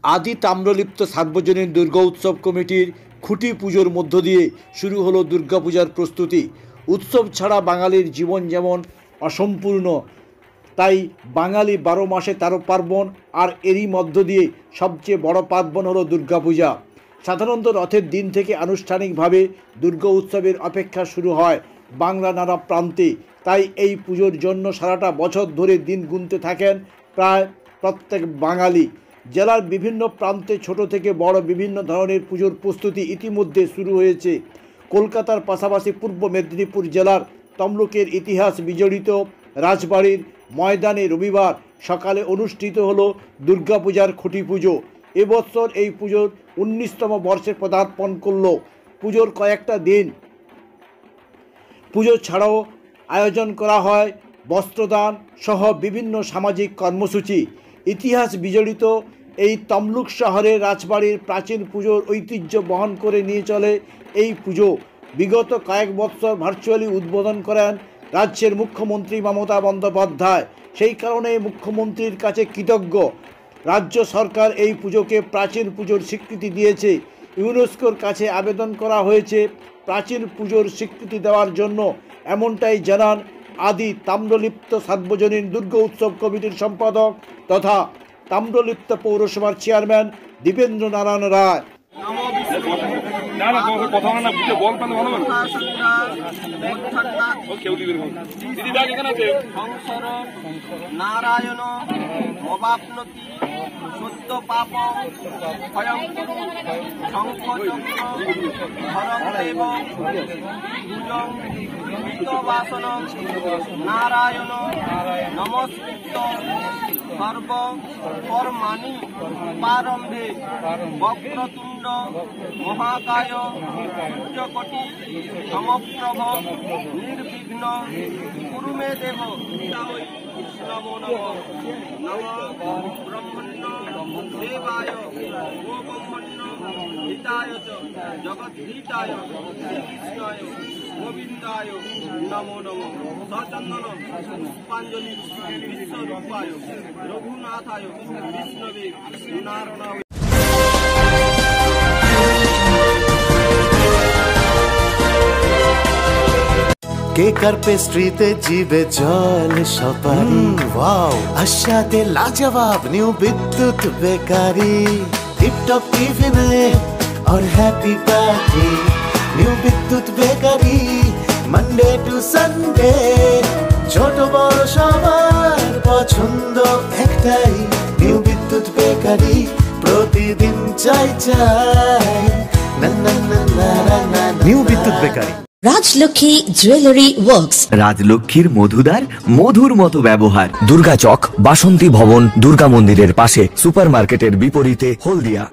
আদি তাম্রলিপ্ত সার্বজনীন দুর্গা উৎসব কমিটির খুঁটি পুজোর মধ্য দিয়ে শুরু হলো দুর্গাপূজার প্রস্তুতি। উৎসব ছাড়া বাঙালির জীবন যেমন অসম্পূর্ণ, তাই বাঙালি 12 মাসে 13 পার্বণ, আর এরই মধ্য দিয়ে সবচেয়ে বড় পার্বণ হলো দুর্গাপূজা। সাধারণত রথের দিন থেকে আনুষ্ঠানিকভাবে দুর্গা উৎসবের অপেক্ষা শুরু হয় বাংলা নানা প্রান্তে। তাই এই পুজোর জন্য সারাটা বছর ধরে দিন গুনতে থাকেন প্রায় প্রত্যেক বাঙালি। জেলার বিভিন্ন প্রান্তে ছোট থেকে বড় বিভিন্ন ধরনের পুজোর প্রস্তুতি ইতিমধ্যে শুরু হয়েছে। কলকাতার পাশাপাশি পূর্ব মেদিনীপুর জেলার তমলুকের ইতিহাস বিজড়িত রাজবাড়ির ময়দানে রবিবার সকালে অনুষ্ঠিত হলো দুর্গাপূজার খুঁটি পুজো। এবছর এই পুজোর 19তম বর্ষে পদার্পণ করল। পুজোর কয়েকটা দিন পুজো ছাড়াও আয়োজন করা হয় বস্ত্রদান সহ বিভিন্ন সামাজিক কর্মসূচি। ইতিহাস বিজড়িত এই তমলুক শহরের রাজবাড়ির প্রাচীন পুজোর ঐতিহ্য বহন করে নিয়ে চলে এই পুজো। বিগত কয়েক বছর ভার্চুয়ালি উদ্বোধন করেন রাজ্যের মুখ্যমন্ত্রী মমতা বন্দ্যোপাধ্যায়। সেই কারণে মুখ্যমন্ত্রীর কাছে কৃতজ্ঞ রাজ্য সরকার এই পুজোকে প্রাচীন পুজোর স্বীকৃতি দিয়েছে। ইউনেস্কোর কাছে আবেদন করা হয়েছে প্রাচীন পুজোর স্বীকৃতি দেওয়ার জন্য, এমনটাই জানান আদি তাম্রলিপ্ত সার্বজনীন দুর্গা উৎসব কমিটির সম্পাদক তথা তাম্রলিপ্ত পৌরসভার চেয়ারম্যান দীপেন্দ্র নারায়ণ রায়। নারায়ণ অবাপ্নতি সত্য পাপ ভয়ং শঙ্খচক্র বাসন নারায়ণ নমস্কৃত সর্ব কর্মাণি প্রারম্ভে বক্রতুণ্ড মহাকায় সূর্যকোটি সমপ্রভ নির্বিঘ্ন কুরু মে দেব। নমো নমঃ নমঃ ব্রহ্মণ্য দেবায় গোব্রহ্মণ্য হিতায় চ জগদ্ধিতায় শ্রীকৃষ্ণায় গোবিন্দায় নমো নমঃ। সচন্দন পুষ্পাঞ্জলি বিশ্বরূপায় রঘুনাথায় বিষ্ণবে নারায়ণায়। কেক আর পেস্ট্রিতে জিবে জল সপারি, ওয়াও আশাতে লাজবাব নিউ বিদ্যুৎ বেকারি, টিপটপ টিফিনে और हैप्पी पार्टी নিউ বিদ্যুৎ বেকারি, মানডে টু সানডে ছোট বড় সবার পছন্দ একটাই, নিউ বিদ্যুৎ বেকারি প্রতিদিন চাই চাই না না না না না। নিউ বিদ্যুৎ বেকারি। রাজলক্ষ্মী জুয়েলারি ওয়ার্কস, রাজলক্ষ্মীর মধুদার মধুর মতো ব্যবহার। দুর্গা চক, বাসন্তী ভবন, দুর্গা মন্দিরের পাশে, সুপার মার্কেটের বিপরীতে, হলদিয়া।